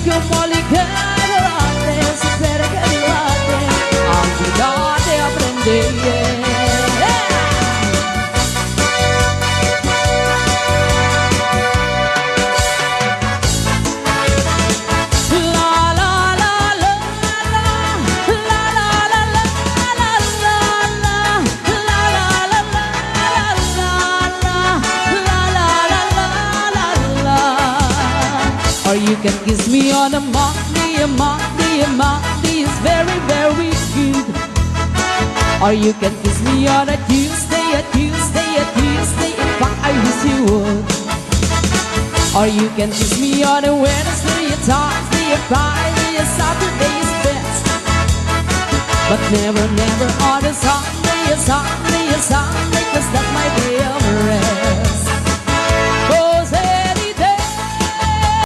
como ligerate, espera que dilate, ayúdate a aprender. Or you can kiss me on a Monday, a Monday, a Monday is very, very good. Or you can kiss me on a Tuesday, a Tuesday, a Tuesday, in fact I wish you would. Or you can kiss me on a Wednesday, a Thursday, a Friday, a Saturday is best. But never, never on a Sunday, a Sunday, a Sunday, cause that's my day.